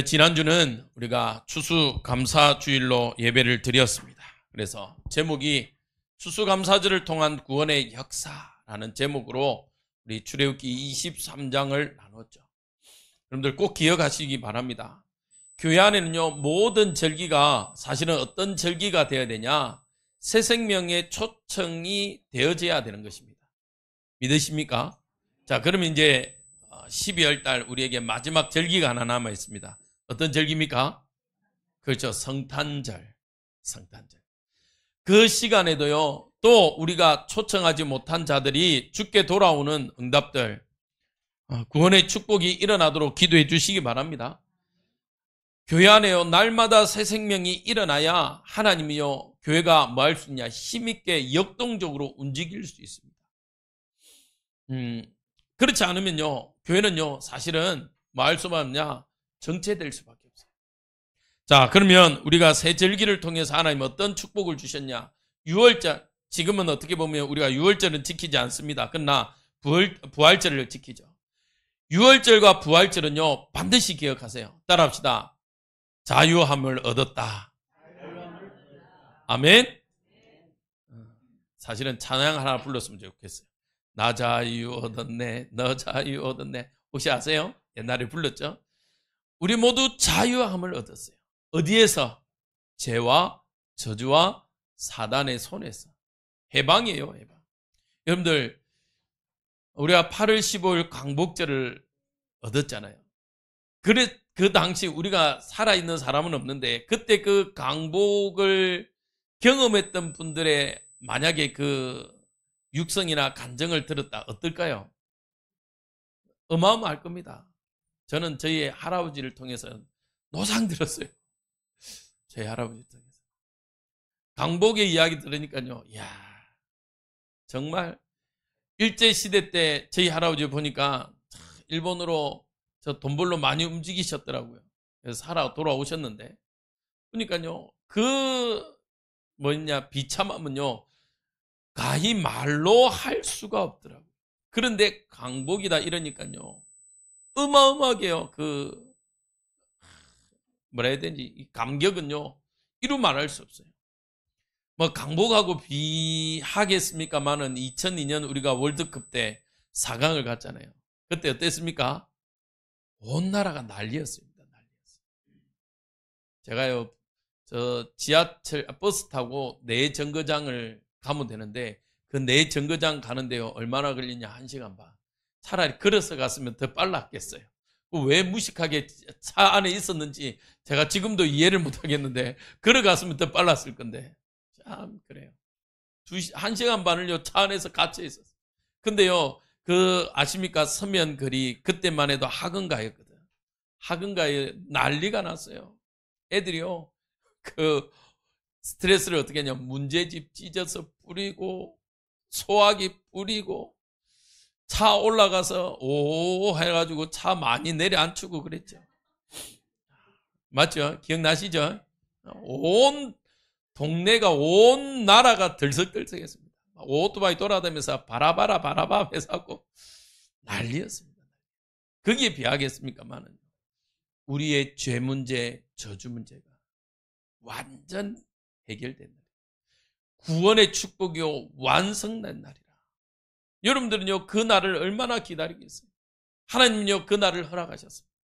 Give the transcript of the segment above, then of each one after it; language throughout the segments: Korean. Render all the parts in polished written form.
지난주는 우리가 추수감사주일로 예배를 드렸습니다. 그래서 제목이 추수감사절을 통한 구원의 역사라는 제목으로 우리 출애굽기 23장을 나눴죠. 여러분들 꼭 기억하시기 바랍니다. 교회 안에는요, 모든 절기가 사실은 어떤 절기가 되어야 되냐? 새 생명의 초청이 되어져야 되는 것입니다. 믿으십니까? 자, 그러면 이제 12월 달 우리에게 마지막 절기가 하나 남아 있습니다. 어떤 절기입니까? 그렇죠. 성탄절. 그 시간에도요, 또 우리가 초청하지 못한 자들이 주께 돌아오는 응답들, 구원의 축복이 일어나도록 기도해 주시기 바랍니다. 교회 안에요, 날마다 새 생명이 일어나야 하나님이요, 교회가 뭐 할 수 있냐? 힘있게 역동적으로 움직일 수 있습니다. 그렇지 않으면요, 교회는요, 사실은 뭐 할 수만 없냐? 정체될 수밖에 없어요. 자, 그러면 우리가 새 절기를 통해서 하나님 어떤 축복을 주셨냐? 6월절, 지금은 어떻게 보면 우리가 6월절은 지키지 않습니다. 그러나 부활절을 지키죠. 6월절과 부활절은요, 반드시 기억하세요. 따라합시다. 자유함을 얻었다. 아멘? 사실은 찬양 하나 불렀으면 좋겠어요. 나 자유 얻었네, 너 자유 얻었네. 혹시 아세요? 옛날에 불렀죠? 우리 모두 자유함을 얻었어요. 어디에서? 죄와 저주와 사단의 손에서. 해방이에요, 해방. 여러분들, 우리가 8월 15일 광복절을 얻었잖아요. 그 당시 우리가 살아있는 사람은 없는데, 그때 그 광복을 경험했던 분들의 만약에 그 육성이나 간증을 들었다, 어떨까요? 어마어마할 겁니다. 저는 저희 할아버지를 통해서 노상 들었어요. 저희 할아버지를 통해서. 광복의 이야기 들으니까요, 이야, 정말 일제시대 때 저희 할아버지 보니까 일본으로 저 돈 벌러 많이 움직이셨더라고요. 그래서 살아 돌아오셨는데, 그러니까요, 비참함은요, 가히 말로 할 수가 없더라고요. 그런데 광복이다 이러니까요, 어마어마하게요, 뭐라 해야 되는지, 이 감격은요, 이루 말할 수 없어요. 뭐, 광복하고 비하겠습니까만은 2002년 우리가 월드컵 때 4강을 갔잖아요. 그때 어땠습니까? 온 나라가 난리였습니다. 제가요, 지하철, 버스 타고 내 정거장을 가면 되는데, 그 내 정거장 가는데요, 얼마나 걸리냐? 1시간 반. 차라리 걸어서 갔으면 더 빨랐겠어요. 왜 무식하게 차 안에 있었는지 제가 지금도 이해를 못 하겠는데, 걸어갔으면 더 빨랐을 건데. 참, 그래요. 1시간 반을요, 차 안에서 갇혀 있었어요. 근데요, 아십니까? 서면거리, 그때만 해도 학원가였거든. 학원가에 난리가 났어요. 애들이요, 스트레스를 어떻게 했냐, 문제집 찢어서 뿌리고, 소화기 뿌리고, 차 올라가서 오 해가지고 차 많이 내려앉히고 그랬죠. 맞죠? 기억나시죠? 온 동네가, 온 나라가 들썩들썩했습니다. 오토바이 돌아다니면서 바라바라 해서 난리였습니다. 거기에 비하겠습니까만은 우리의 죄 문제, 저주 문제가 완전 해결된 날, 구원의 축복이 완성된 날이라. 여러분들은요, 그 날을 얼마나 기다리겠어요? 하나님은요, 그 날을 허락하셨습니다.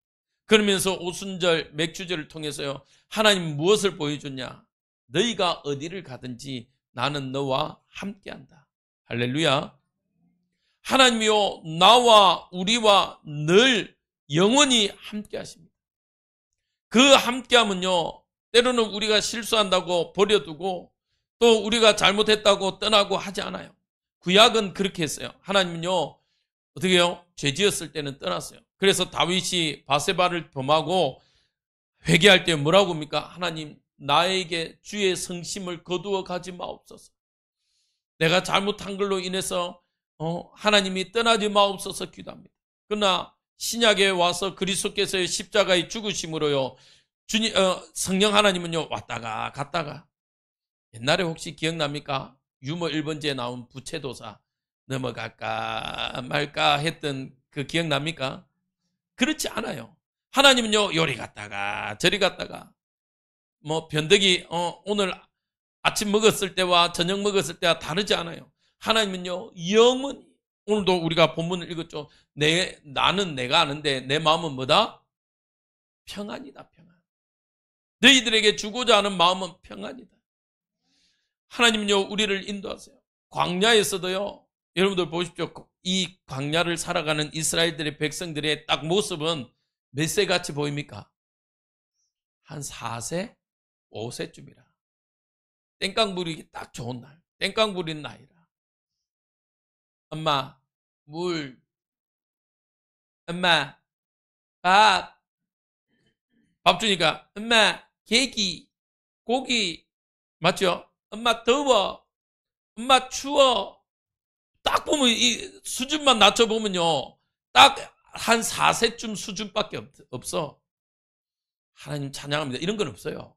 그러면서 오순절, 맥주절을 통해서요, 하나님 무엇을 보여줬냐? 너희가 어디를 가든지 나는 너와 함께한다. 할렐루야. 하나님이요, 나와 우리와 늘 영원히 함께하십니다. 그 함께함은요, 때로는 우리가 실수한다고 버려두고 또 우리가 잘못했다고 떠나고 하지 않아요. 구약은 그렇게 했어요. 하나님은요, 어떻게 해요? 죄 지었을 때는 떠났어요. 그래서 다윗이 바세바를 범하고 회개할 때 뭐라고 합니까? 하나님, 나에게 주의 성심을 거두어 가지 마옵소서. 내가 잘못한 걸로 인해서 하나님이 떠나지 마옵소서 기도합니다. 그러나 신약에 와서 그리스도께서의 십자가의 죽으심으로요, 성령 하나님은요, 왔다가 갔다가. 옛날에 혹시 기억납니까? 유머 1번지에 나온 부채도사, 넘어갈까 말까 했던 그 기억납니까? 그렇지 않아요. 하나님은요, 요리 갔다가 저리 갔다가 뭐 변덕이 오늘 아침 먹었을 때와 저녁 먹었을 때와 다르지 않아요. 하나님은요, 영원히, 오늘도 우리가 본문을 읽었죠. 나는 내가 아는데 내 마음은 뭐다? 평안이다, 평안. 너희들에게 주고자 하는 마음은 평안이다. 하나님은요, 우리를 인도하세요. 광야에서도요, 여러분들 보십시오. 이 광야를 살아가는 이스라엘들의 백성들의 딱 모습은 몇 세 같이 보입니까? 한 4세, 5세쯤이라. 땡깡 부리기 딱 좋은 날. 땡깡 부리는 나이라. 엄마, 물. 엄마, 밥. 밥 주니까, 엄마, 계기, 고기. 맞죠? 엄마, 더워. 엄마, 추워. 딱 보면 이 수준만 낮춰보면요. 딱 한 4세쯤 수준밖에 없어. 하나님 찬양합니다. 이런 건 없어요.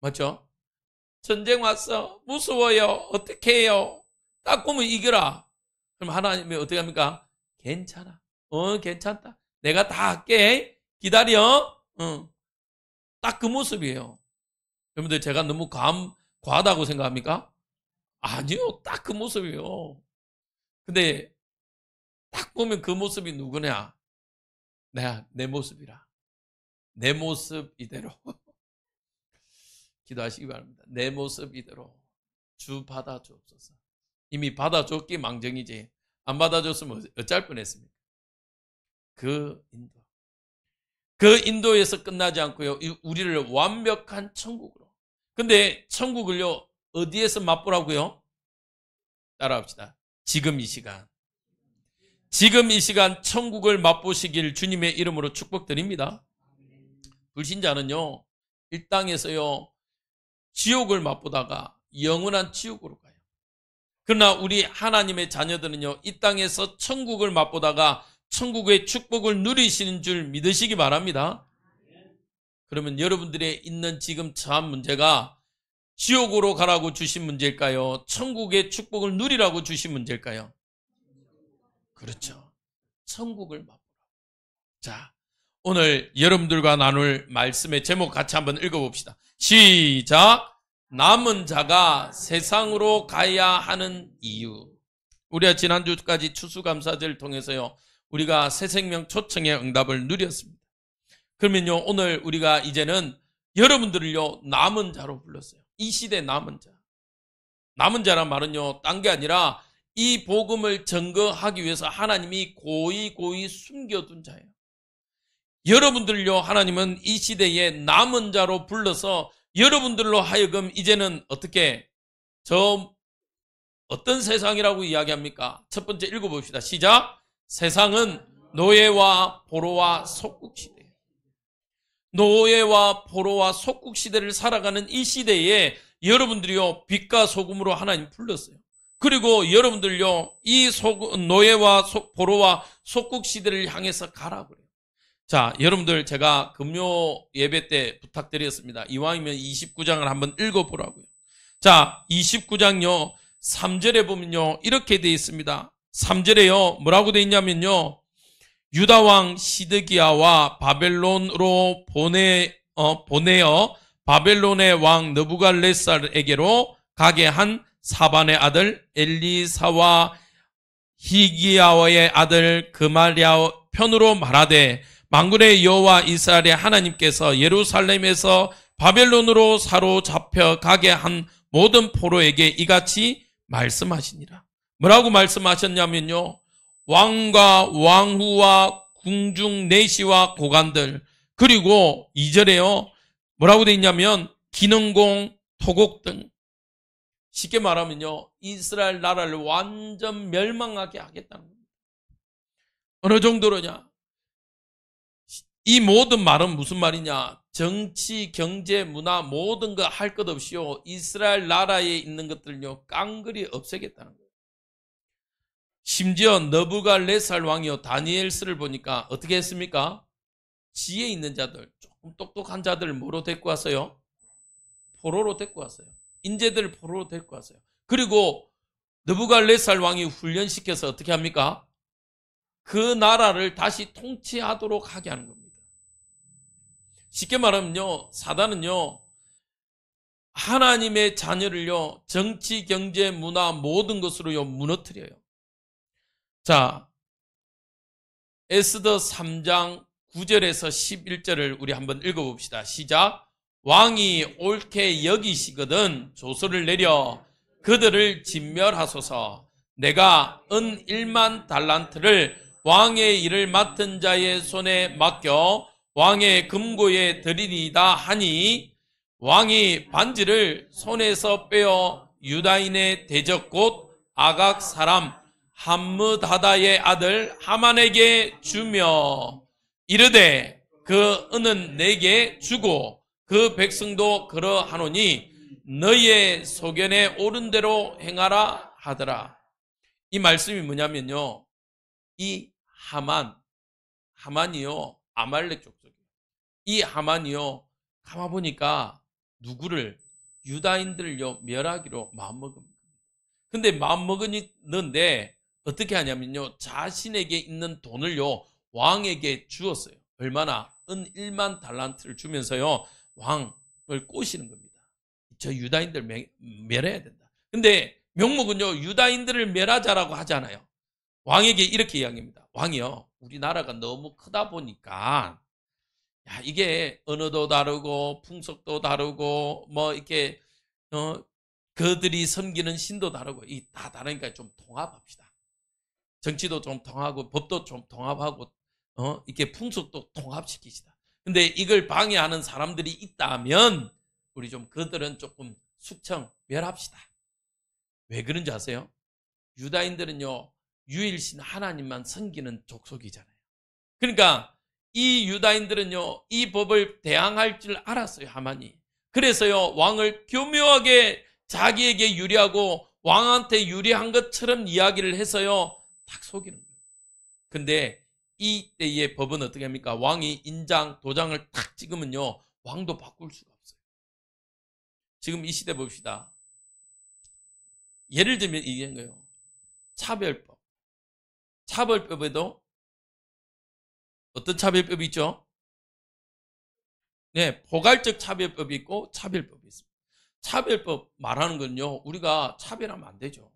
맞죠? 전쟁 왔어. 무서워요. 어떻게 해요? 딱 보면 이겨라. 그럼 하나님이 어떻게 합니까? 괜찮아. 괜찮다. 내가 다 할게. 기다려. 딱 그 모습이에요. 여러분들 제가 너무 과하다고 생각합니까? 아니요. 딱 그 모습이에요. 근데 딱 보면 그 모습이 누구냐? 내 모습이라. 내 모습 이대로. 기도하시기 바랍니다. 내 모습 이대로 주 받아주옵소서. 이미 받아줬기 망정이지. 안 받아줬으면 어쩔 뻔했습니까? 그 인도에서 끝나지 않고요. 우리를 완벽한 천국으로. 근데 천국을요, 어디에서 맛보라고요? 따라합시다. 지금 이 시간 천국을 맛보시길 주님의 이름으로 축복드립니다. 불신자는요, 이 땅에서요, 지옥을 맛보다가 영원한 지옥으로 가요. 그러나 우리 하나님의 자녀들은요, 이 땅에서 천국을 맛보다가 천국의 축복을 누리시는 줄 믿으시기 바랍니다. 그러면 여러분들의 있는 지금 처한 문제가 지옥으로 가라고 주신 문제일까요? 천국의 축복을 누리라고 주신 문제일까요? 그렇죠. 천국을 맛보라고. 자, 오늘 여러분들과 나눌 말씀의 제목 같이 한번 읽어봅시다. 시작. 남은 자가 세상으로 가야 하는 이유. 우리가 지난주까지 추수감사절을 통해서요, 우리가 새생명 초청의 응답을 누렸습니다. 그러면요, 오늘 우리가 이제는 여러분들을요, 남은 자로 불렀어요. 이 시대 남은 자. 남은 자란 말은요, 딴 게 아니라 이 복음을 증거하기 위해서 하나님이 고이 숨겨둔 자예요. 여러분들요, 하나님은 이 시대에 남은 자로 불러서 여러분들로 하여금 이제는 어떻게, 어떤 세상이라고 이야기합니까? 첫 번째 읽어봅시다. 시작. 세상은 노예와 포로와 속국시대. 노예와 포로와 속국시대를 살아가는 이 시대에 여러분들이요, 빛과 소금으로 하나님 불렀어요. 그리고 여러분들요, 이 노예와 포로와 속국시대를 향해서 가라 그래요. 자, 여러분들 제가 금요 예배 때 부탁드렸습니다. 이왕이면 29장을 한번 읽어보라고요. 자, 29장요 3절에 보면요 이렇게 되어 있습니다. 3절에요 뭐라고 되어 있냐면요, 유다왕 시드기야와 바벨론으로 보내어 바벨론의 왕 느부갓네살에게로 가게 한 사반의 아들 엘리사와 히기야의 아들 그말랴 편으로 말하되, 만군의 여호와 이스라엘의 하나님께서 예루살렘에서 바벨론으로 사로잡혀 가게 한 모든 포로에게 이같이 말씀하시니라. 뭐라고 말씀하셨냐면요, 왕과 왕후와 궁중 내시와 고관들, 그리고 2절에요 뭐라고 되어 있냐면 기능공, 토곡 등, 쉽게 말하면요, 이스라엘 나라를 완전 멸망하게 하겠다는 겁니다. 어느 정도로냐? 이 모든 말은 무슨 말이냐? 정치, 경제, 문화 모든 거 할 것 없이요, 이스라엘 나라에 있는 것들을요 깡그리 없애겠다는 거예요. 심지어 느부갓네살 왕이요, 다니엘서를 보니까 어떻게 했습니까? 지혜 있는 자들, 조금 똑똑한 자들을 뭐로 데리고 왔어요? 포로로 데리고 왔어요. 인재들을 포로로 데리고 왔어요. 그리고 느부갓네살 왕이 훈련시켜서 어떻게 합니까? 그 나라를 다시 통치하도록 하게 하는 겁니다. 쉽게 말하면요, 사단은요, 하나님의 자녀를요, 정치, 경제, 문화 모든 것으로요 무너뜨려요. 자, 에스더 3장 9절에서 11절을 우리 한번 읽어봅시다. 시작. 왕이 옳게 여기시거든 조서를 내려 그들을 진멸하소서. 내가 은 1만 달란트를 왕의 일을 맡은 자의 손에 맡겨 왕의 금고에 드리리다 하니, 왕이 반지를 손에서 빼어 유다인의 대적 곧 아각 사람 함므다다의 아들 하만에게 주며 이르되 그 은은 내게 주고 그 백성도 그러하노니 너희의 소견에 옳은 대로 행하라 하더라. 이 말씀이 뭐냐면요, 이 하만이요 아말렉 족속이에요. 이 하만이요 가만보니까 누구를, 유다인들을요 멸하기로 마음먹습니다. 근데 마음먹었는데 어떻게 하냐면요, 자신에게 있는 돈을요 왕에게 주었어요. 얼마나? 은 1만 달란트를 주면서요 왕을 꼬시는 겁니다. 저 유다인들 멸해야 된다. 근데 명목은요 유다인들을 멸하자라고 하잖아요. 왕에게 이렇게 이야기합니다. 왕이요, 우리나라가 너무 크다 보니까 야, 이게 언어도 다르고 풍속도 다르고 뭐 이렇게 그들이 섬기는 신도 다르고 이 다 다르니까 좀 통합합시다. 정치도 좀 통하고 법도 좀 통합하고 이렇게 풍속도 통합시키시다. 근데 이걸 방해하는 사람들이 있다면 우리 좀 그들은 조금 숙청 멸합시다. 왜 그런지 아세요? 유다인들은요 유일신 하나님만 섬기는 족속이잖아요. 그러니까 이 유다인들은요 이 법을 대항할 줄 알았어요, 하만이. 그래서요 왕을 교묘하게 자기에게 유리하고 왕한테 유리한 것처럼 이야기를 해서요 딱 속이는 거예요. 근데 이때의 법은 어떻게 합니까? 왕이 인장, 도장을 탁 찍으면요 왕도 바꿀 수가 없어요. 지금 이 시대 봅시다. 예를 들면 이게 거예요. 차별법. 차별법에도 어떤 차별법이 있죠? 네, 포괄적 차별법이 있고 차별법이 있습니다. 차별법 말하는 건요, 우리가 차별하면 안 되죠.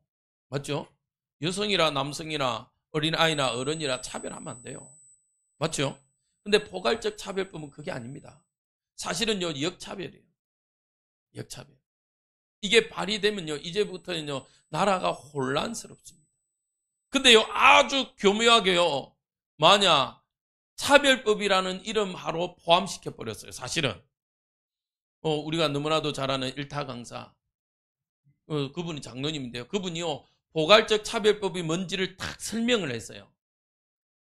맞죠? 여성이나 남성이나 어린아이나 어른이나 차별하면 안 돼요. 맞죠? 근데 포괄적 차별법은 그게 아닙니다. 사실은요, 역차별이에요. 역차별. 이게 발휘되면요, 이제부터는요, 나라가 혼란스럽습니다. 근데요, 아주 교묘하게요, 만약 차별법이라는 이름 하로 포함시켜 버렸어요. 사실은 우리가 너무나도 잘 아는 일타 강사, 그분이 장로님인데요. 그분이요 포괄적 차별법이 뭔지를 딱 설명을 했어요.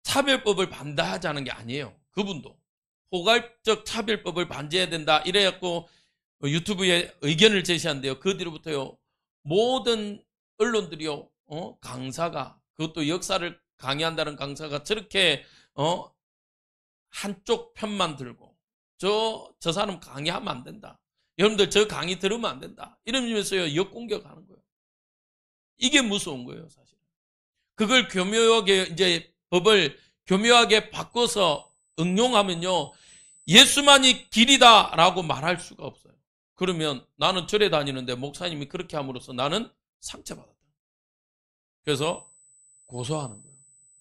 차별법을 반대하자는 게 아니에요. 그분도 포괄적 차별법을 반대해야 된다 이래갖고 유튜브에 의견을 제시한대요. 그 뒤로부터요 모든 언론들이요 강사가, 그것도 역사를 강의한다는 강사가 저렇게 한쪽 편만 들고 저 사람 강의하면 안 된다. 여러분들 저 강의 들으면 안 된다. 이러면서요 역공격하는 거예요. 이게 무서운 거예요, 사실. 그걸 교묘하게 이제 법을 교묘하게 바꿔서 응용하면요 예수만이 길이다라고 말할 수가 없어요. 그러면 나는 절에 다니는데 목사님이 그렇게 함으로써 나는 상처받았다. 그래서 고소하는 거예요.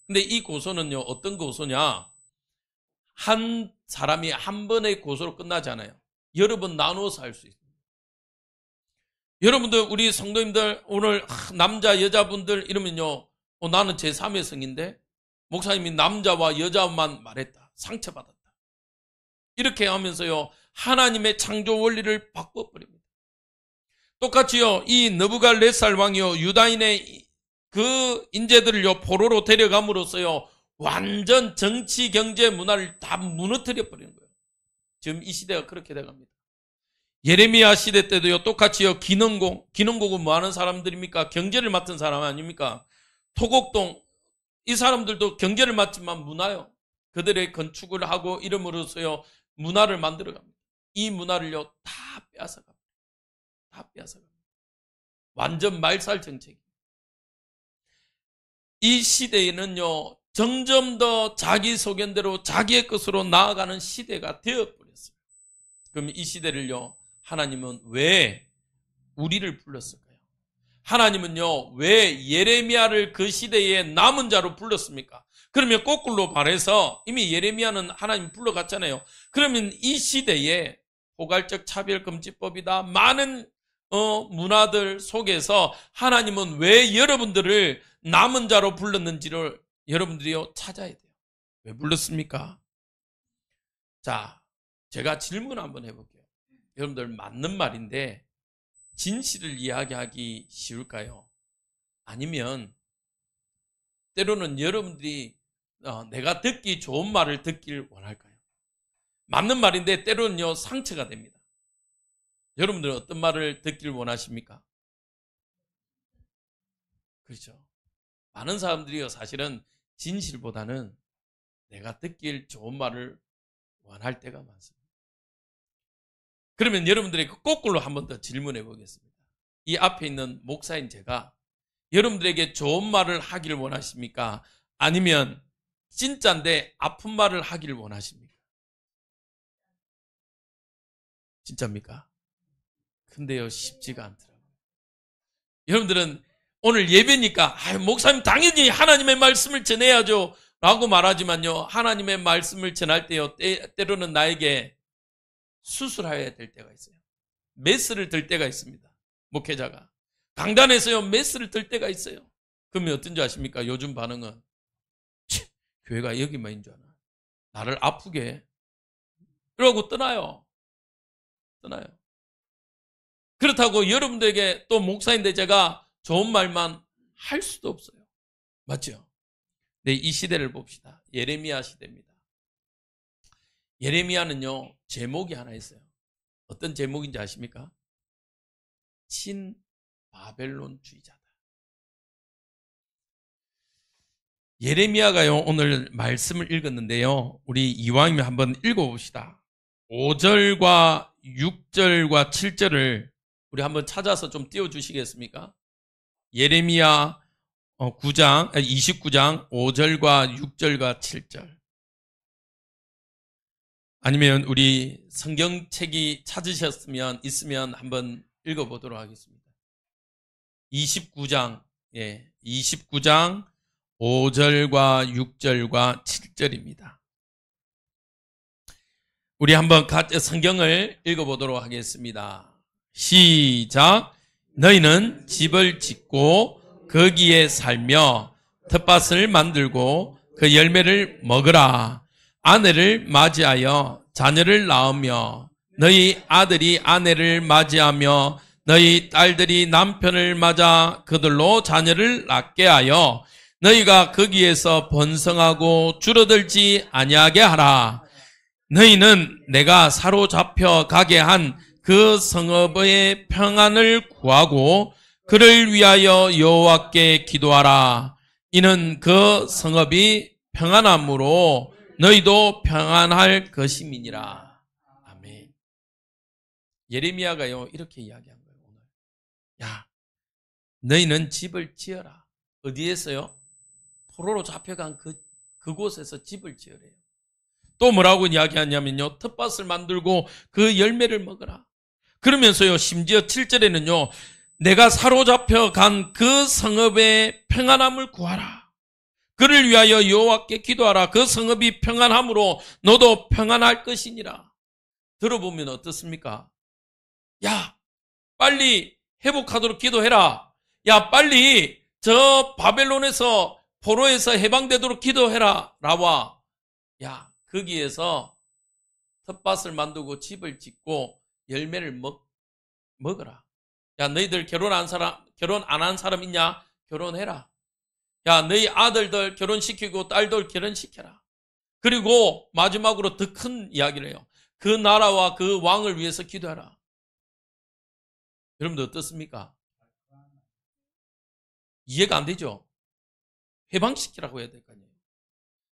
근데 이 고소는요 어떤 고소냐? 한 사람이 한 번의 고소로 끝나지 않아요. 여러 번 나누어서 할 수 있습니다. 여러분들, 우리 성도님들 오늘 남자 여자분들 이러면요 나는 제3의 성인데 목사님이 남자와 여자만 말했다. 상처받았다. 이렇게 하면서요 하나님의 창조 원리를 바꿔버립니다. 똑같이요 이 느부갓네살 왕이요 유다인의 그 인재들을요 포로로 데려감으로써요 완전 정치, 경제, 문화를 다 무너뜨려 버리는 거예요. 지금 이 시대가 그렇게 돼갑니다. 예레미야 시대 때도요 똑같이요 기능공은 뭐 하는 사람들입니까? 경제를 맡은 사람 아닙니까? 토곡동 이 사람들도 경제를 맡지만 문화요 그들의 건축을 하고 이름으로써요 문화를 만들어 갑니다. 이 문화를요 다 빼앗아 갑니다. 다 빼앗아 갑니다. 완전 말살 정책이. 이 시대에는요 점점 더 자기 소견대로 자기의 것으로 나아가는 시대가 되어버렸어요. 그럼 이 시대를요, 하나님은 왜 우리를 불렀을까요? 하나님은요, 왜 예레미야를 그 시대의 남은 자로 불렀습니까? 그러면 거꾸로 말해서 이미 예레미야는 하나님 불러갔잖아요. 그러면 이 시대에 포괄적 차별금지법이다, 많은 문화들 속에서 하나님은 왜 여러분들을 남은 자로 불렀는지를 여러분들이요 찾아야 돼요. 왜 불렀습니까? 자, 제가 질문 한번 해볼게요. 여러분들 맞는 말인데 진실을 이야기하기 쉬울까요? 아니면 때로는 여러분들이 내가 듣기 좋은 말을 듣길 원할까요? 맞는 말인데 때로는요 상처가 됩니다. 여러분들은 어떤 말을 듣길 원하십니까? 그렇죠. 많은 사람들이요 사실은 진실보다는 내가 듣길 좋은 말을 원할 때가 많습니다. 그러면 여러분들에게 거꾸로 한 번 더 질문해 보겠습니다. 이 앞에 있는 목사인 제가 여러분들에게 좋은 말을 하기를 원하십니까? 아니면 진짜인데 아픈 말을 하기를 원하십니까? 진짜입니까? 근데요 쉽지가 않더라고요. 여러분들은 오늘 예배니까 목사님 당연히 하나님의 말씀을 전해야죠 라고 말하지만요, 하나님의 말씀을 전할 때요 때로는 나에게 수술해야 될 때가 있어요. 메스를 들 때가 있습니다. 목회자가 강단에서요 메스를 들 때가 있어요. 그러면 어떤 줄 아십니까? 요즘 반응은 교회가 여기만 있는 줄 아나, 나를 아프게 해. 이러고 떠나요. 그렇다고 여러분들에게 또 목사인데 제가 좋은 말만 할 수도 없어요. 맞죠? 네, 이 시대를 봅시다. 예레미야 시대입니다. 예레미야는요 제목이 하나 있어요. 어떤 제목인지 아십니까? 친바벨론주의자다. 예레미야가요 오늘 말씀을 읽었는데요, 우리 이왕이면 한번 읽어봅시다. 5절과 6절과 7절을 우리 한번 찾아서 좀 띄워주시겠습니까? 예레미야 29장 5절과 6절과 7절. 아니면 우리 성경책이 찾으셨으면 있으면 한번 읽어보도록 하겠습니다. 29장 5절과 6절과 7절입니다. 우리 한번 성경을 읽어보도록 하겠습니다. 시작. 너희는 집을 짓고 거기에 살며 텃밭을 만들고 그 열매를 먹으라. 아내를 맞이하여 자녀를 낳으며 너희 아들이 아내를 맞이하며 너희 딸들이 남편을 맞아 그들로 자녀를 낳게 하여 너희가 거기에서 번성하고 줄어들지 아니하게 하라. 너희는 내가 사로잡혀 가게 한 그 성읍의 평안을 구하고 그를 위하여 여호와께 기도하라. 이는 그 성읍이 평안함으로 너희도 평안할 것임이니라. 아멘. 예레미야가요 이렇게 이야기한 거예요. 오늘. 야, 너희는 집을 지어라. 어디에서요? 포로로 잡혀간 그곳에서 집을 지으래요. 또 뭐라고 이야기하냐면요, 텃밭을 만들고 그 열매를 먹으라. 그러면서요 심지어 7절에는요 내가 사로잡혀 간 그 성읍의 평안함을 구하라. 그를 위하여 여호와께 기도하라. 그 성읍이 평안함으로 너도 평안할 것이니라. 들어보면 어떻습니까? 야, 빨리 회복하도록 기도해라. 야, 빨리 저 바벨론에서 포로에서 해방되도록 기도해라. 라와. 야, 거기에서 텃밭을 만들고 집을 짓고 열매를 먹어라. 야, 너희들 결혼 안 한 사람 있냐? 결혼해라. 야, 너희 아들들 결혼시키고 딸들 결혼시켜라. 그리고 마지막으로 더 큰 이야기를 해요. 그 나라와 그 왕을 위해서 기도하라. 여러분들 어떻습니까? 이해가 안 되죠? 해방시키라고 해야 될 거 아니에요.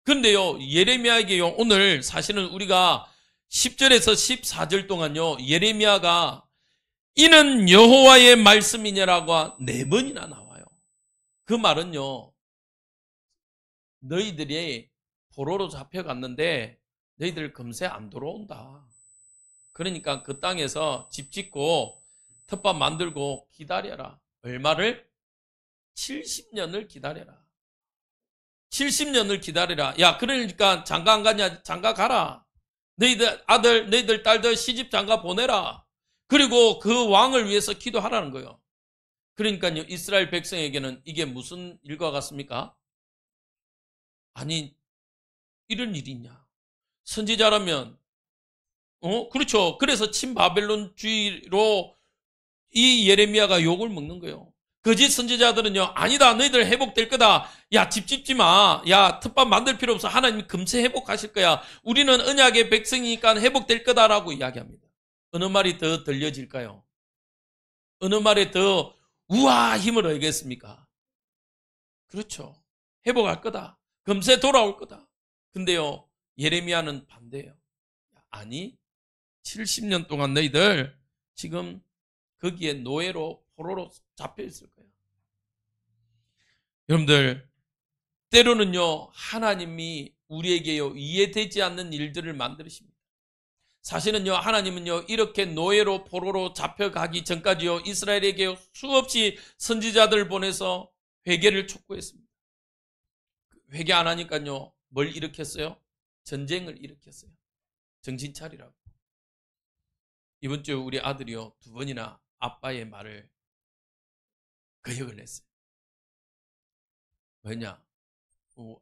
그런데요, 예레미야에게요, 오늘 사실은 우리가 10절에서 14절 동안요, 예레미야가 이는 여호와의 말씀이냐라고 4번이나 나와요. 그 말은요, 너희들이 포로로 잡혀갔는데 너희들 금세 안 돌아온다. 그러니까 그 땅에서 집 짓고 텃밭 만들고 기다려라. 얼마를? 70년을 기다려라. 70년을 기다려라. 야, 그러니까 장가 안 가냐? 장가 가라. 너희들 아들, 너희들 딸들 시집 장가 보내라. 그리고 그 왕을 위해서 기도하라는 거예요. 그러니까요, 이스라엘 백성에게는 이게 무슨 일과 같습니까? 아니, 이런 일이 있냐? 선지자라면, 그렇죠. 그래서 친바벨론주의로 이 예레미야가 욕을 먹는 거예요. 거짓 선지자들은요, 아니다, 너희들 회복될 거다. 야, 집 짓지 마. 야, 텃밭 만들 필요 없어. 하나님 금세 회복하실 거야. 우리는 언약의 백성이니까 회복될 거다라고 이야기합니다. 어느 말이 더 들려질까요? 어느 말에 더 우와 힘을 얻겠습니까? 그렇죠. 회복할 거다. 금세 돌아올 거다. 근데요, 예레미야는 반대예요. 아니, 70년 동안 너희들 지금 거기에 노예로 포로로 잡혀 있을 거예요. 여러분들, 때로는요, 하나님이 우리에게요, 이해되지 않는 일들을 만드십니다. 사실은요, 하나님은요, 이렇게 노예로 포로로 잡혀가기 전까지요, 이스라엘에게 수없이 선지자들을 보내서 회개를 촉구했습니다. 회개 안 하니까요, 뭘 일으켰어요? 전쟁을 일으켰어요. 정신 차리라고. 이번 주 우리 아들이요, 2번이나 아빠의 말을 거역을 했어요. 왜냐?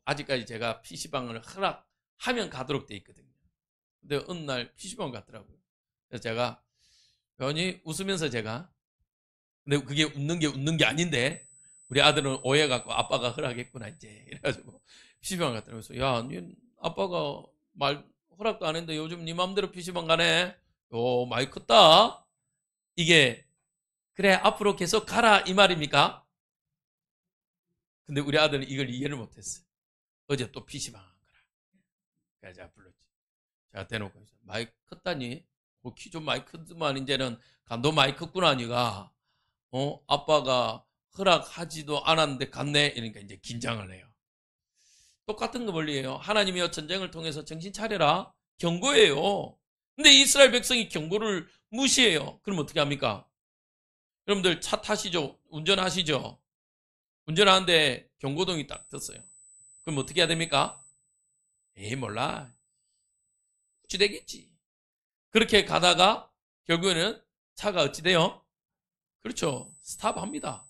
아직까지 제가 PC방을 허락하면 가도록 돼 있거든요. 근데 어느 날 PC방 갔더라고요. 그래서 제가, 괜히 웃으면서 제가, 근데 그게 웃는 게 아닌데, 우리 아들은 오해갖고 아빠가 허락했구나, 이제. 이래가지고 PC방 갔더라고요. 그래서, 야, 니 아빠가 허락도 안 했는데 요즘 니 맘대로 PC방 가네? 많이 컸다? 이게, 그래, 앞으로 계속 가라, 이 말입니까? 근데 우리 아들은 이걸 이해를 못했어요. 어제 또 PC방 간 거라. 그래서 제가 불렀지. 제가 대놓고 있어요. 많이 컸다니? 키 좀 많이 컸지만 이제는 간도 많이 컸구나, 니가. 아빠가 허락하지도 않았는데 갔네? 이러니까 이제 긴장을 해요. 똑같은 거 원리예요. 하나님이여 전쟁을 통해서 정신 차려라. 경고예요. 근데 이스라엘 백성이 경고를 무시해요. 그럼 어떻게 합니까? 여러분들 차 타시죠? 운전하시죠? 운전하는데 경고등이 딱 떴어요. 그럼 어떻게 해야 됩니까? 에이, 몰라. 어찌 되겠지. 그렇게 가다가 결국에는 차가 어찌 돼요? 그렇죠. 스탑합니다.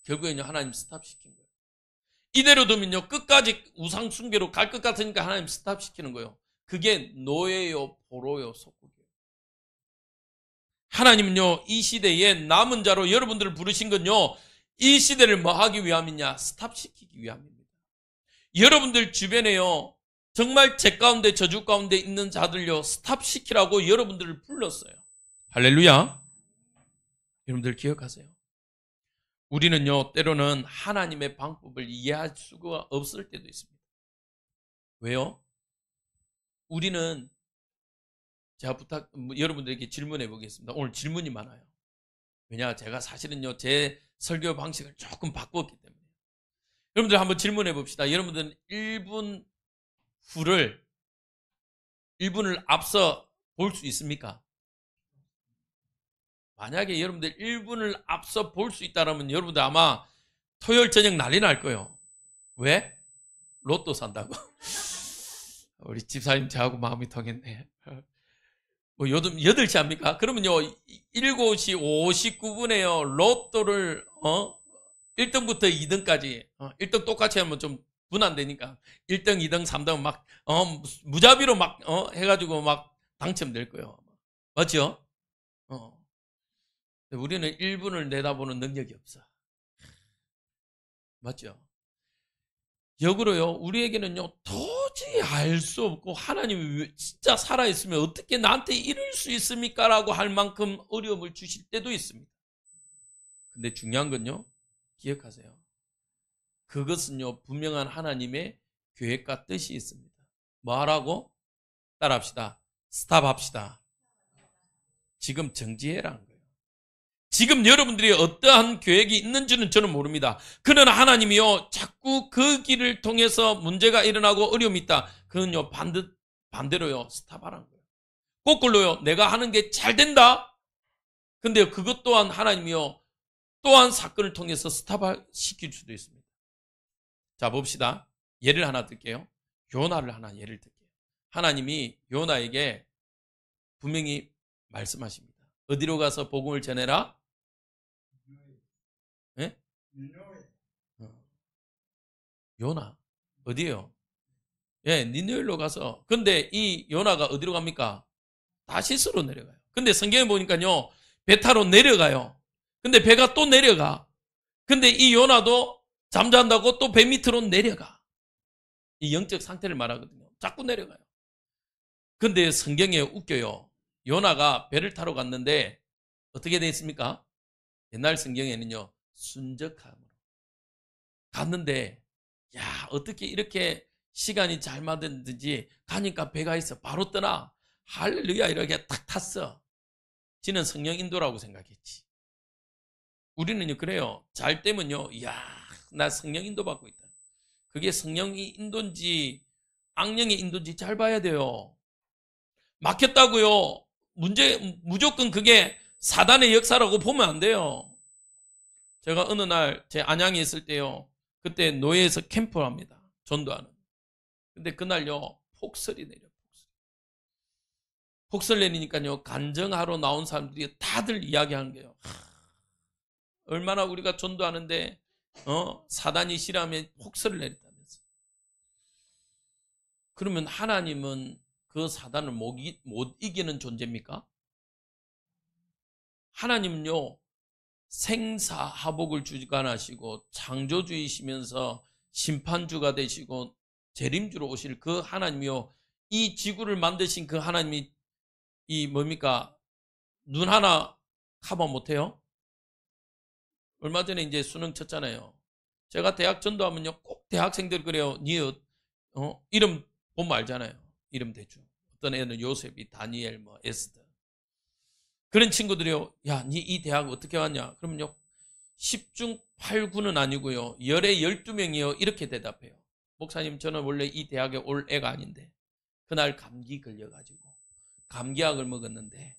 결국에는 하나님 스탑시킨 거예요. 이대로 두면요, 끝까지 우상 숭배로 갈 것 같으니까 하나님 스탑시키는 거예요. 그게 노예요, 포로요, 속국이에요. 하나님은요, 이 시대에 남은 자로 여러분들을 부르신 건요, 이 시대를 뭐 하기 위함이냐? 스탑시키기 위함입니다. 여러분들 주변에요, 정말 죄 가운데 저주 가운데 있는 자들요, 스탑시키라고 여러분들을 불렀어요. 할렐루야. 여러분들 기억하세요. 우리는요, 때로는 하나님의 방법을 이해할 수가 없을 때도 있습니다. 왜요? 우리는, 제가 여러분들에게 질문해 보겠습니다. 오늘 질문이 많아요. 왜냐, 제가 사실은요, 제 설교 방식을 조금 바꾸었기 때문에. 여러분들 한번 질문해 봅시다. 여러분들은 1분 후를 1분을 앞서 볼 수 있습니까? 만약에 여러분들 1분을 앞서 볼 수 있다면 여러분들 아마 토요일 저녁 난리 날 거예요. 왜? 로또 산다고. 우리 집사님 저하고 마음이 통했네. 뭐 요즘 8시 합니까? 그러면요, 7시 59분에요, 로또를, 1등부터 2등까지, 1등 똑같이 하면 좀 분한되니까, 1등, 2등, 3등 막, 무자비로 막, 해가지고 막 당첨될 거예요. 맞죠? 우리는 1분을 내다보는 능력이 없어. 맞죠? 역으로요, 우리에게는요, 도저히 알 수 없고, 하나님이 진짜 살아있으면 어떻게 나한테 이럴 수 있습니까? 라고 할 만큼 어려움을 주실 때도 있습니다. 근데 중요한 건요, 기억하세요. 그것은요, 분명한 하나님의 계획과 뜻이 있습니다. 뭐 하라고? 따라합시다. 스탑합시다. 지금 정지해라는 거예요. 지금 여러분들이 어떠한 계획이 있는지는 저는 모릅니다. 그러나 하나님이요, 자꾸 그 길을 통해서 문제가 일어나고 어려움이 있다. 그건요, 반대로요, 스탑하라는 거예요. 거꾸로요. 내가 하는 게 잘 된다. 근데 그것 또한 하나님이요. 또한 사건을 통해서 스탑시킬 수도 있습니다. 자, 봅시다. 예를 하나 들게요. 요나를 하나 예를 들게요. 하나님이 요나에게 분명히 말씀하십니다. 어디로 가서 복음을 전해라? 예? 요나. 어디에요? 예, 니느웨로 가서. 근데 이 요나가 어디로 갑니까? 다시스로 내려가요. 근데 성경에 보니까요, 배 타러 내려가요. 근데 배가 또 내려가. 근데 이 요나도 잠잔다고 또 배 밑으로 내려가. 이 영적 상태를 말하거든요. 자꾸 내려가요. 근데 성경에 웃겨요. 요나가 배를 타러 갔는데 어떻게 되어 있습니까? 옛날 성경에는요, 순적함으로 갔는데, 야, 어떻게 이렇게 시간이 잘 맞았는지 가니까 배가 있어. 바로 떠나. 할렐루야, 이렇게 탁 탔어. 지는 성령 인도라고 생각했지. 우리는요, 그래요. 잘 때면요, 이야, 나 성령 인도 받고 있다. 그게 성령이 인도인지 악령의 인도인지 잘 봐야 돼요. 막혔다고요. 무조건 그게 사단의 역사라고 보면 안 돼요. 제가 어느 날 제 안양에 있을 때요, 그때 노예에서 캠프를 합니다. 전도하는. 근데 그날요, 폭설이 내려. 폭설 내리니까요, 간증하러 나온 사람들이 다들 이야기하는 거예요. 얼마나 우리가 전도하는데 사단이 싫어하면 폭설을 내렸다면서. 그러면 하나님은 그 사단을 못 이기는 존재입니까? 하나님은요, 생사하복을 주관하시고 창조주이시면서 심판주가 되시고 재림주로 오실 그 하나님이요, 이 지구를 만드신 그 하나님이 이 뭡니까? 눈 하나 커버 못해요? 얼마 전에 이제 수능 쳤잖아요. 제가 대학 전도하면요, 꼭 대학생들 그래요. 니 이름 보면 알잖아요. 이름 대충. 어떤 애는 요셉이, 다니엘, 뭐 에스더. 그런 친구들이요, 야, 니 이 대학 어떻게 왔냐? 그러면요, 10중 8구는 아니고요, 열에 12명이요, 이렇게 대답해요. 목사님, 저는 원래 이 대학에 올 애가 아닌데 그날 감기 걸려가지고 감기약을 먹었는데,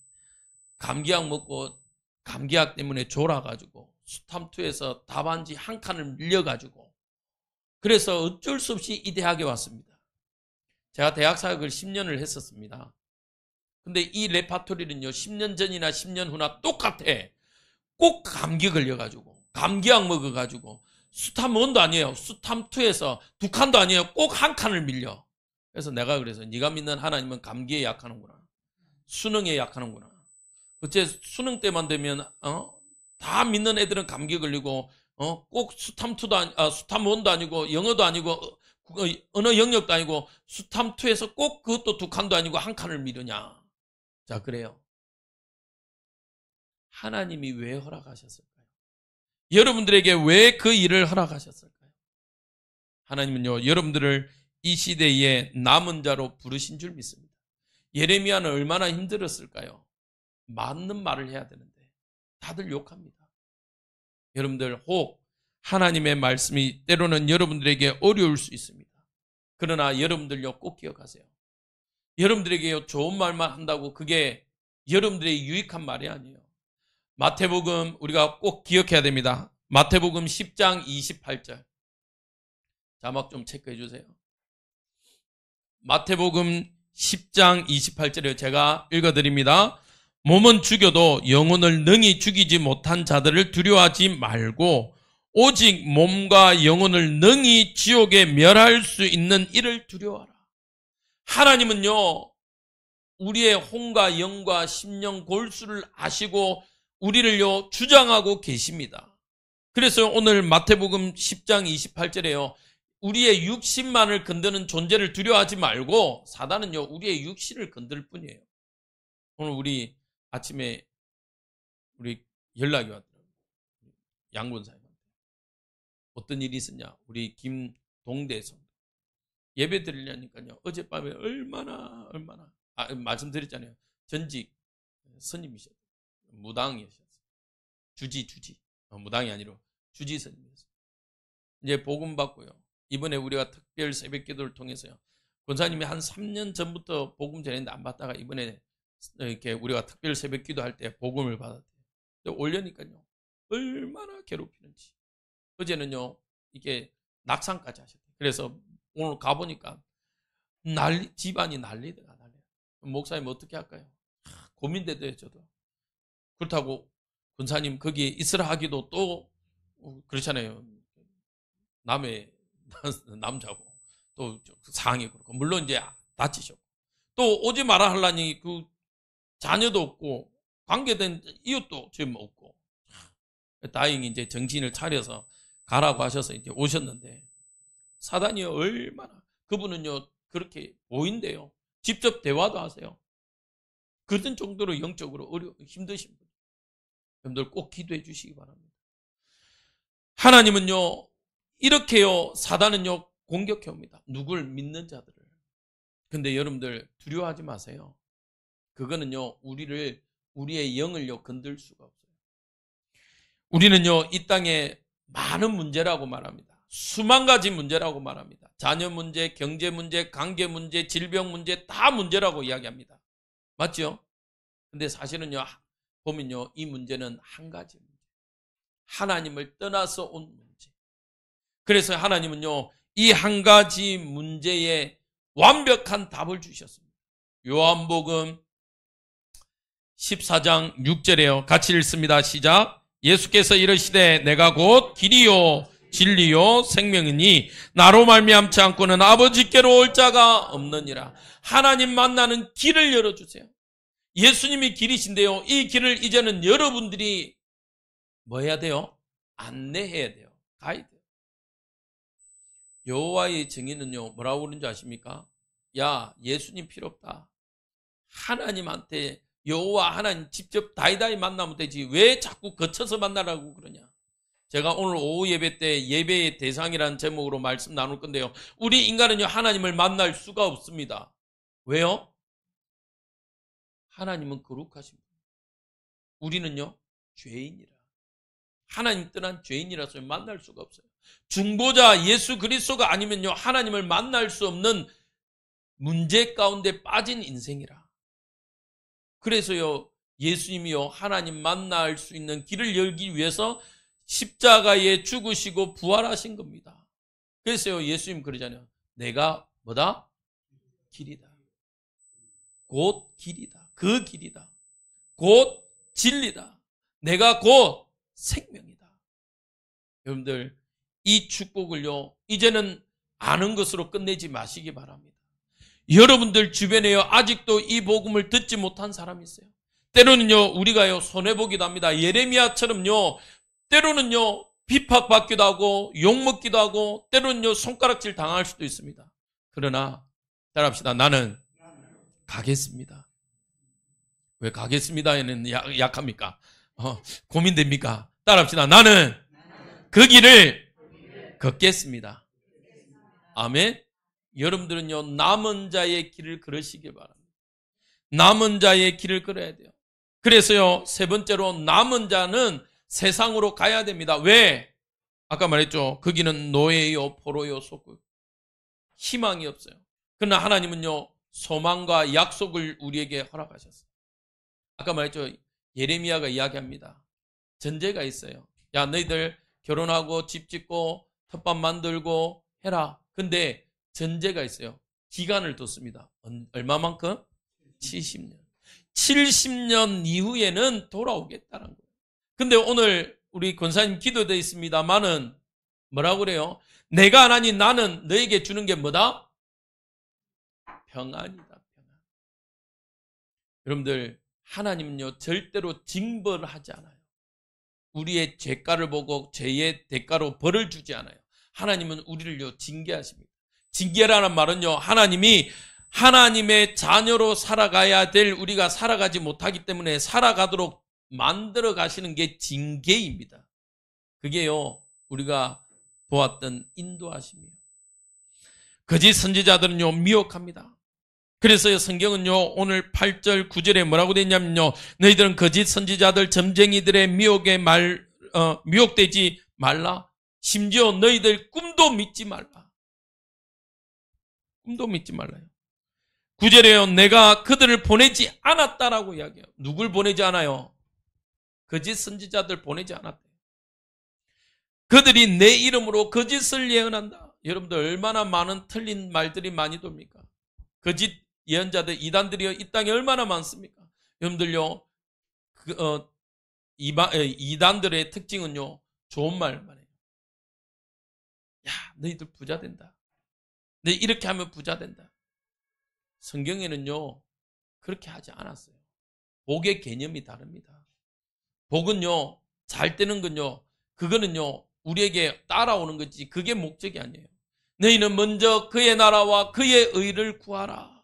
감기약 먹고 감기약 때문에 졸아가지고 수탐투에서 답안지 한 칸을 밀려가지고, 그래서 어쩔 수 없이 이 대학에 왔습니다. 제가 대학 사역을 10년을 했었습니다. 근데 이 레파토리는요, 10년 전이나 10년 후나 똑같아. 꼭 감기 걸려가지고 감기약 먹어가지고 수탐1도 아니에요, 수탐2에서 2칸도 아니에요, 꼭 한 칸을 밀려. 그래서 내가 그래서 네가 믿는 하나님은 감기에 약하는구나, 수능에 약하는구나. 어째 수능 때만 되면 다 믿는 애들은 감기 걸리고 꼭 수탐1도 아니고 영어도 아니고 언어 영역도 아니고 수탐2에서 꼭 그것도 2칸도 아니고 한 칸을 미루냐. 자, 그래요. 하나님이 왜 허락하셨을까요? 여러분들에게 왜 그 일을 허락하셨을까요? 하나님은요, 여러분들을 이 시대에 남은 자로 부르신 줄 믿습니다. 예레미야는 얼마나 힘들었을까요? 맞는 말을 해야 되는데 다들 욕합니다. 여러분들, 혹 하나님의 말씀이 때로는 여러분들에게 어려울 수 있습니다. 그러나 여러분들요, 꼭 기억하세요. 여러분들에게요, 좋은 말만 한다고 그게 여러분들의 유익한 말이 아니에요. 마태복음 우리가 꼭 기억해야 됩니다. 마태복음 10장 28절. 자막 좀 체크해 주세요. 마태복음 10장 28절을 제가 읽어드립니다. 몸은 죽여도 영혼을 능히 죽이지 못한 자들을 두려워하지 말고 오직 몸과 영혼을 능히 지옥에 멸할 수 있는 이를 두려워하라. 하나님은요, 우리의 혼과 영과 심령 골수를 아시고 우리를요, 주장하고 계십니다. 그래서 오늘 마태복음 10장 28절에요, 우리의 육신만을 건드는 존재를 두려워하지 말고, 사단은요, 우리의 육신을 건들 뿐이에요. 오늘 우리 아침에 우리 연락이 왔더라고요. 양군사님한테. 어떤 일이 있었냐? 우리 김동대에서 예배 드리려니까요, 어젯밤에 얼마나 말씀드렸잖아요. 전직 스님이셨어요. 무당이셨어요. 주지. 무당이 아니라 주지 스님이었어요. 이제 복음 받고요, 이번에 우리가 특별 새벽 기도를 통해서요, 권사님이 한 3년 전부터 복음 전했는데 안 받다가 이번에 이렇게 우리가 특별 새벽 기도할 때 복음을 받았대요. 올려니까요, 얼마나 괴롭히는지. 어제는요, 이게 낙상까지 하셨대요. 그래서 오늘 가보니까 집안이 난리다. 목사님 어떻게 할까요? 고민되대요, 저도. 그렇다고 권사님 거기에 있으라 하기도 또 그렇잖아요. 남의 남자고 또 상이 그렇고, 물론 이제 다치셨고, 또 오지 마라 하려니 그 자녀도 없고 관계된 이웃도 지금 없고. 다행히 이제 정신을 차려서 가라고 하셔서 이제 오셨는데, 사단이 얼마나, 그분은요 그렇게 보인대요. 직접 대화도 하세요. 그런 정도로 영적으로 힘드신 분. 여러분들 꼭 기도해 주시기 바랍니다. 하나님은요 이렇게요, 사단은요 공격해 옵니다. 누굴 믿는 자들을. 근데 여러분들 두려워하지 마세요. 그거는요 우리의 영을요 건들 수가 없어요. 우리는요 이 땅에 많은 문제라고 말합니다. 수만 가지 문제라고 말합니다. 자녀 문제, 경제 문제, 관계 문제, 질병 문제, 다 문제라고 이야기합니다. 맞죠? 근데 사실은요 보면요 이 문제는 한 가지 문제. 하나님을 떠나서 온 문제. 그래서 하나님은요 이 한 가지 문제에 완벽한 답을 주셨습니다. 요한복음 14장 6절에요. 같이 읽습니다. 시작. 예수께서 이르시되 내가 곧 길이요 진리요 생명이니 나로 말미암지 않고는 아버지께로 올 자가 없느니라. 하나님 만나는 길을 열어주세요. 예수님이 길이신데요, 이 길을 이제는 여러분들이 뭐 해야 돼요? 안내해야 돼요. 가야 돼요. 여호와의 정의는요 뭐라고 그러는지 아십니까? 야, 예수님 필요 없다. 하나님한테, 여호와 하나님 직접 다이다이 만나면 되지 왜 자꾸 거쳐서 만나라고 그러냐. 제가 오늘 오후 예배 때 예배의 대상이라는 제목으로 말씀 나눌 건데요, 우리 인간은요 하나님을 만날 수가 없습니다. 왜요? 하나님은 거룩하신 분, 우리는요 죄인이라, 하나님 떠난 죄인이라서 만날 수가 없어요. 중보자 예수 그리스도가 아니면요 하나님을 만날 수 없는 문제 가운데 빠진 인생이라. 그래서요 예수님이요 하나님 만날 수 있는 길을 열기 위해서 십자가에 죽으시고 부활하신 겁니다. 그래서요 예수님 그러잖아요. 내가 뭐다? 길이다. 곧 길이다. 그 길이다. 곧 진리다. 내가 곧 생명이다. 여러분들 이 축복을요 이제는 아는 것으로 끝내지 마시기 바랍니다. 여러분들 주변에요 아직도 이 복음을 듣지 못한 사람이 있어요. 때로는요 우리가요 손해보기도 합니다. 예레미야처럼요 때로는요 비박받기도 하고 욕먹기도 하고 때로는요 손가락질 당할 수도 있습니다. 그러나 따라합시다. 나는 가겠습니다. 왜 가겠습니다에는 약합니까? 고민됩니까? 따라합시다. 나는 그 길을 걷겠습니다. 아멘. 여러분들은요 남은 자의 길을 걸으시기 바랍니다. 남은 자의 길을 걸어야 돼요. 그래서요 세 번째로 남은 자는 세상으로 가야 됩니다. 왜? 아까 말했죠. 거기는 노예요 포로요 속국, 희망이 없어요. 그러나 하나님은요 소망과 약속을 우리에게 허락하셨어요. 아까 말했죠. 예레미야가 이야기합니다. 전제가 있어요. 야, 너희들 결혼하고 집 짓고 텃밭 만들고 해라. 근데 전제가 있어요. 기간을 뒀습니다. 얼마만큼? 70년. 70년 이후에는 돌아오겠다는 거예요. 근데 오늘 우리 권사님 기도되어 있습니다만은 뭐라고 그래요? 내가 하나님 나는 너에게 주는 게 뭐다? 평안이다. 평안. 여러분들 하나님은요 절대로 징벌하지 않아요. 우리의 죄가를 보고 죄의 대가로 벌을 주지 않아요. 하나님은 우리를요 징계하십니다. 징계라는 말은요 하나님이 하나님의 자녀로 살아가야 될 우리가 살아가지 못하기 때문에 살아가도록 만들어 가시는 게 징계입니다. 그게요 우리가 보았던 인도하심이에요. 거짓 선지자들은요 미혹합니다. 그래서 성경은요 오늘 8절 9절에 뭐라고 되어 있냐면요, 너희들은 거짓 선지자들 점쟁이들의 미혹에 미혹되지 말라. 심지어 너희들 꿈도 믿지 말라. 꿈도 믿지 말라요. 9절에요. 내가 그들을 보내지 않았다라고 이야기해요. 누굴 보내지 않아요? 거짓 선지자들 보내지 않았대요. 그들이 내 이름으로 거짓을 예언한다. 여러분들 얼마나 많은 틀린 말들이 많이 돕니까? 거짓 예언자들, 이단들이 이 땅에 얼마나 많습니까? 여러분들요, 이단들의 특징은요, 좋은 말만 해요. 야, 너희들 부자 된다. 너 이렇게 하면 부자 된다. 성경에는요, 그렇게 하지 않았어요. 복의 개념이 다릅니다. 복은요, 잘 되는 건요, 그거는요, 우리에게 따라오는 거지, 그게 목적이 아니에요. 너희는 먼저 그의 나라와 그의 의를 구하라.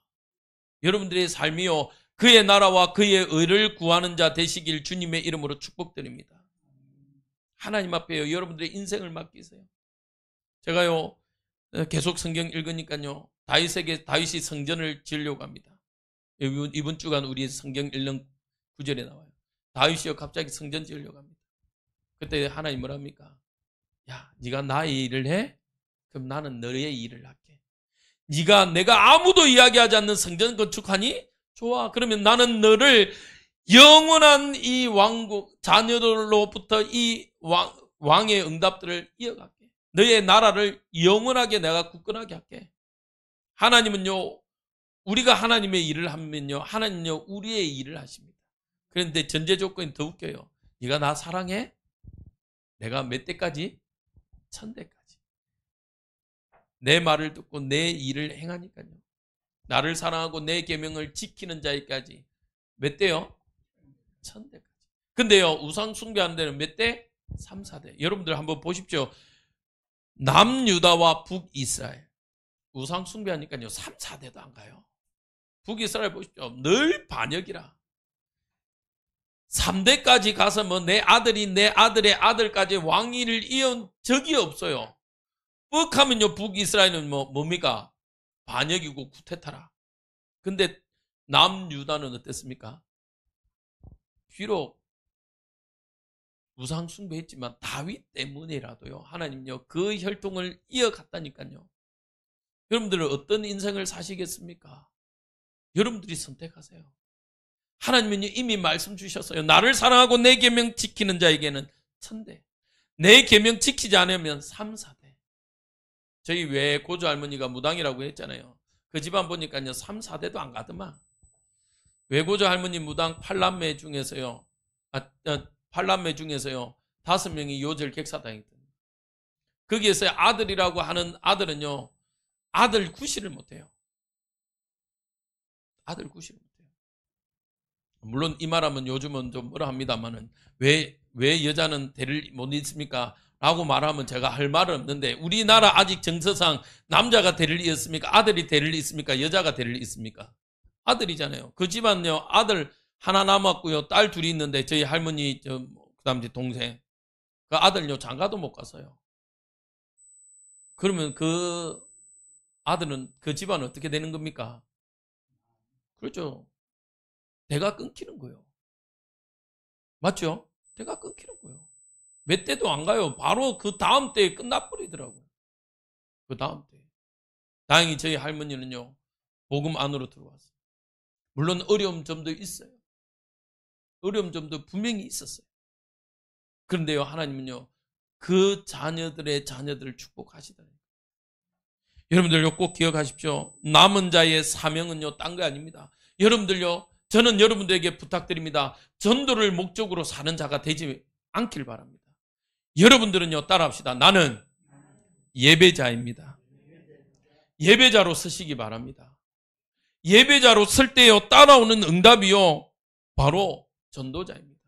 여러분들의 삶이요, 그의 나라와 그의 의를 구하는 자 되시길 주님의 이름으로 축복드립니다. 하나님 앞에요, 여러분들의 인생을 맡기세요. 제가요, 계속 성경 읽으니까요, 다윗이 성전을 지으려고 합니다. 이번 주간 우리 성경 읽는 구절에 나와요. 다윗이요, 갑자기 성전 지으려고 합니다. 그때 하나님 뭐랍니까? 야, 네가 나의 일을 해? 그럼 나는 너의 일을 할게. 내가 아무도 이야기하지 않는 성전 건축하니? 좋아. 그러면 나는 너를 영원한 이 왕국 자녀들로부터 이 왕의 응답들을 이어갈게. 너의 나라를 영원하게 내가 굳건하게 할게. 하나님은요, 우리가 하나님의 일을 하면요, 하나님은요, 우리의 일을 하십니다. 그런데 전제 조건이 더 웃겨요. 네가 나 사랑해? 내가 몇 대까지? 1000대까지. 내 말을 듣고 내 일을 행하니까요. 나를 사랑하고 내 계명을 지키는 자에까지 몇 대요? 1000대까지. 근데요, 우상 숭배하는 데는 몇 대? 3, 4대. 여러분들 한번 보십시오. 남유다와 북이스라엘. 우상 숭배하니까요, 3, 4대도 안 가요. 북이스라엘 보십시오. 늘 반역이라. 3대까지 가서 뭐 내 아들이 내 아들의 아들까지 왕위를 이은 적이 없어요. 뻑하면요, 북이스라엘은 뭡니까? 반역이고 구태타라. 근데 남유다는 어땠습니까? 비록 우상 숭배했지만 다윗 때문이라도요, 하나님요, 그 혈통을 이어갔다니까요. 여러분들은 어떤 인생을 사시겠습니까? 여러분들이 선택하세요. 하나님은 이미 말씀 주셨어요. 나를 사랑하고 내 계명 지키는 자에게는 1000대, 내 계명 지키지 않으면 3, 4대. 저희 외고조 할머니가 무당이라고 했잖아요. 그 집안 보니까요, 3, 4대도 안 가더만. 외고조 할머니 무당 8남매 중에서요, 8남매 중에서요, 5명이 요절 객사당했거든요. 거기에서 아들이라고 하는 아들은요, 아들 구실을 못해요. 아들 구실을 못해요. 물론 이 말하면 요즘은 좀 뭐라 합니다만은, 왜 여자는 대를 못 잇습니까? 라고 말하면 제가 할 말은 없는데, 우리나라 아직 정서상 남자가 대를 잇습니까? 아들이 대를 잇습니까? 여자가 대를 잇습니까? 아들이잖아요. 그 집안요, 아들 하나 남았고요, 딸 둘이 있는데, 저희 할머니, 그 다음 제 동생, 그 아들요, 장가도 못 갔어요. 그러면 그 아들은, 그 집안은 어떻게 되는 겁니까? 그렇죠. 대가 끊기는 거예요. 맞죠? 대가 끊기는 거예요. 몇 대도 안 가요. 바로 그 다음 때에 끝나버리더라고요. 그 다음 때. 다행히 저희 할머니는요, 복음 안으로 들어왔어요. 물론 어려운 점도 있어요. 어려운 점도 분명히 있었어요. 그런데요, 하나님은요, 그 자녀들의 자녀들을 축복하시더라고요. 여러분들요, 꼭 기억하십시오. 남은 자의 사명은요, 딴 거 아닙니다. 여러분들요, 저는 여러분들에게 부탁드립니다. 전도를 목적으로 사는 자가 되지 않길 바랍니다. 여러분들은요, 따라합시다. 나는 예배자입니다. 예배자로 서시기 바랍니다. 예배자로 설 때요, 따라오는 응답이요, 바로 전도자입니다.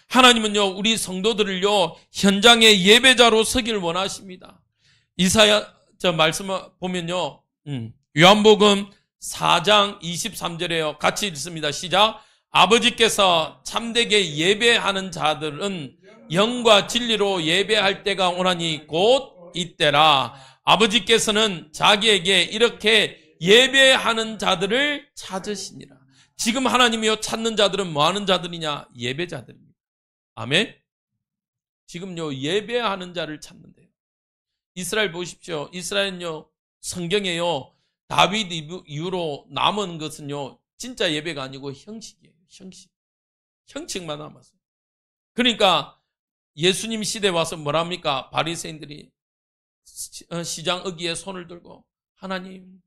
하나님은요, 우리 성도들을요, 현장의 예배자로 서길 원하십니다. 이사야 말씀 보면요, 요한복음 4장 23절에요. 같이 읽습니다. 시작. 아버지께서 참되게 예배하는 자들은 영과 진리로 예배할 때가 오나니 곧 이때라. 아버지께서는 자기에게 이렇게 예배하는 자들을 찾으시니라. 지금 하나님이요, 찾는 자들은 뭐 하는 자들이냐? 예배자들입니다. 아멘. 지금요, 예배하는 자를 찾는데요. 이스라엘 보십시오. 이스라엘은요, 성경에요, 다윗 이후로 남은 것은요, 진짜 예배가 아니고 형식이에요. 형식만 남았어요. 그러니까 예수님 시대에 와서 뭐랍니까? 바리새인들이 시장 어귀에 손을 들고, 하나님,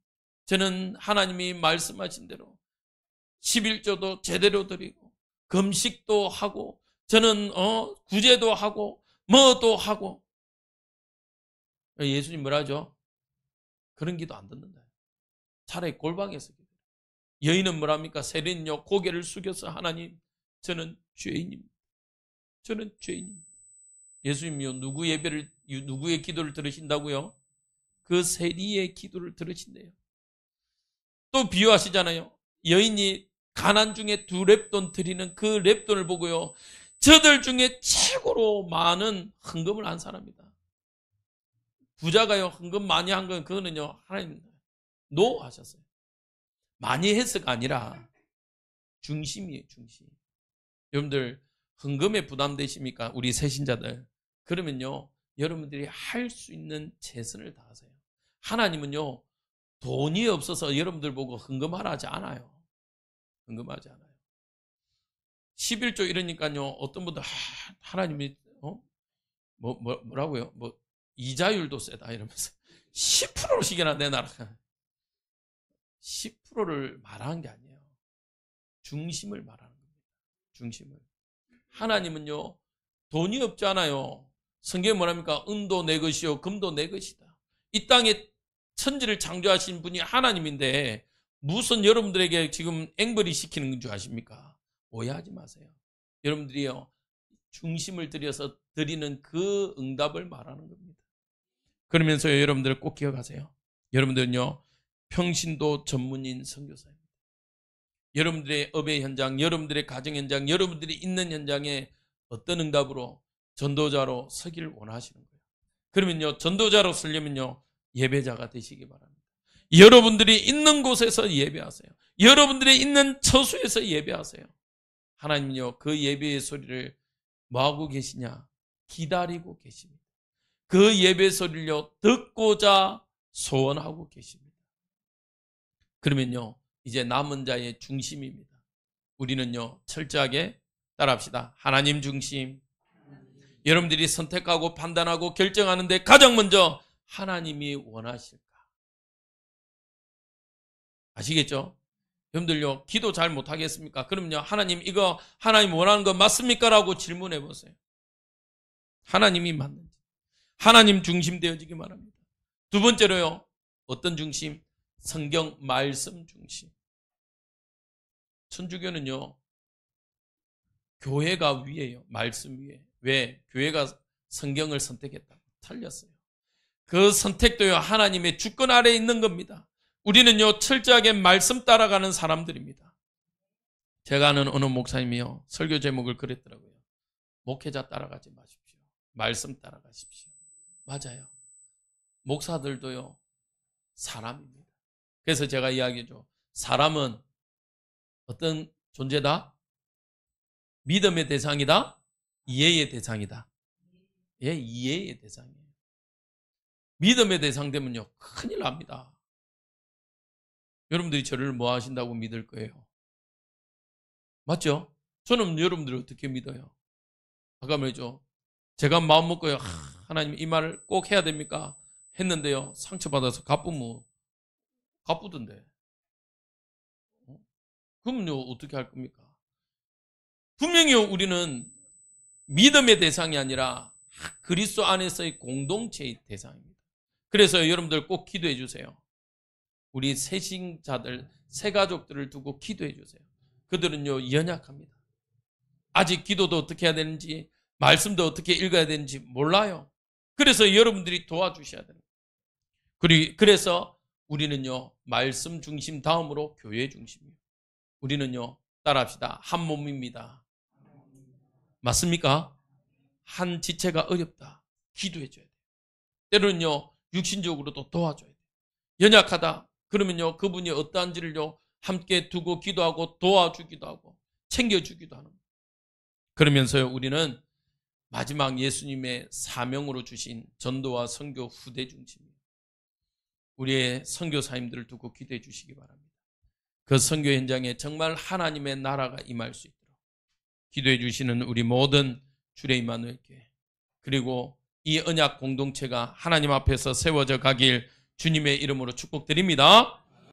저는 하나님이 말씀하신 대로 11조도 제대로 드리고 금식도 하고 저는 구제도 하고 뭐도 하고. 예수님 뭐라 하죠? 그런 기도 안 듣는다. 차라리 골방에서 기도. 여인은 뭐랍니까? 세리는요, 고개를 숙여서 하나님, 저는 죄인입니다. 저는 죄인입니다. 예수님이요, 누구의 기도를 들으신다고요? 그 세리의 기도를 들으신대요. 또 비유하시잖아요. 여인이 가난 중에 2렙돈 드리는 그 렙돈을 보고요, 저들 중에 최고로 많은 헌금을 한 사람이다. 부자가요, 헌금 많이 한 건 그거는요, 하나님 노 하셨어요. 많이 해서가 아니라 중심이에요, 중심. 여러분들 헌금에 부담되십니까? 우리 새신자들. 그러면요, 여러분들이 할 수 있는 최선을 다하세요. 하나님은요, 돈이 없어서 여러분들 보고 헌금하라 하지 않아요. 헌금하지 않아요. 11조 이러니까요, 어떤 분들 하나님이 뭐라고요? 이자율도 세다 이러면서 10%씩이나 내놔라. 10%를 말하는 게 아니에요. 중심을 말하는 겁니다. 중심을. 하나님은요, 돈이 없잖아요. 성경에 뭐랍니까? 은도 내 것이요 금도 내 것이다. 이 땅에 천지를 창조하신 분이 하나님인데 무슨 여러분들에게 지금 앵벌이 시키는 줄 아십니까? 오해하지 마세요. 여러분들이요, 중심을 들여서 드리는 그 응답을 말하는 겁니다. 그러면서 여러분들 꼭 기억하세요. 여러분들은요, 평신도 전문인 선교사입니다. 여러분들의 업의 현장, 여러분들의 가정 현장, 여러분들이 있는 현장에 어떤 응답으로 전도자로 서기를 원하시는 거예요. 그러면요, 전도자로 서려면요, 예배자가 되시기 바랍니다. 여러분들이 있는 곳에서 예배하세요. 여러분들이 있는 처소에서 예배하세요. 하나님은요, 그 예배의 소리를 뭐하고 계시냐? 기다리고 계십니다. 그 예배 소리를요, 듣고자 소원하고 계십니다. 그러면요, 이제 남은 자의 중심입니다. 우리는요, 철저하게 따라합시다. 하나님 중심. 여러분들이 선택하고 판단하고 결정하는데 가장 먼저 하나님이 원하실까? 아시겠죠? 여러분들요, 기도 잘 못하겠습니까? 그럼요, 하나님, 이거 하나님 원하는 거 맞습니까? 라고 질문해 보세요. 하나님이 맞는지. 하나님 중심 되어지기 바랍니다. 두 번째로요, 어떤 중심? 성경 말씀 중심. 천주교는요, 교회가 위에요. 말씀 위에. 왜? 교회가 성경을 선택했다고. 틀렸어요. 그 선택도요, 하나님의 주권 아래에 있는 겁니다. 우리는요, 철저하게 말씀 따라가는 사람들입니다. 제가 아는 어느 목사님이요, 설교 제목을 그랬더라고요. 목회자 따라가지 마십시오. 말씀 따라가십시오. 맞아요. 목사들도요, 사람입니다. 그래서 제가 이야기해줘. 사람은 어떤 존재다? 믿음의 대상이다? 이해의 대상이다. 예, 이해의 대상이에요. 믿음의 대상 되면요, 큰일 납니다. 여러분들이 저를 뭐 하신다고 믿을 거예요? 맞죠? 저는 여러분들을 어떻게 믿어요? 아까 말이죠. 제가 마음 먹고요, 하나님 이 말을 꼭 해야 됩니까? 했는데요, 상처받아서 가쁘던데. 그럼요, 어떻게 할 겁니까? 분명히요, 우리는 믿음의 대상이 아니라 그리스도 안에서의 공동체의 대상입니다. 그래서 여러분들 꼭 기도해 주세요. 우리 새신자들, 새가족들을 두고 기도해 주세요. 그들은요, 연약합니다. 아직 기도도 어떻게 해야 되는지, 말씀도 어떻게 읽어야 되는지 몰라요. 그래서 여러분들이 도와주셔야 됩니다. 그래서 우리는요, 말씀 중심 다음으로 교회 중심이에요. 우리는요, 따라합시다. 한 몸입니다. 맞습니까? 한 지체가 어렵다. 기도해줘야 돼요. 때로는요, 육신적으로도 도와줘야 돼요. 연약하다. 그러면요, 그분이 어떠한지를요, 함께 두고 기도하고 도와주기도 하고 챙겨주기도 하는 거예요. 그러면서요, 우리는 마지막 예수님의 사명으로 주신 전도와 선교 후대 중심이에요. 우리의 선교사님들을 두고 기도해 주시기 바랍니다. 그 선교 현장에 정말 하나님의 나라가 임할 수 있도록 기도해 주시는 우리 모든 주의 임마누엘 교회, 그리고 이 언약 공동체가 하나님 앞에서 세워져 가길 주님의 이름으로 축복드립니다.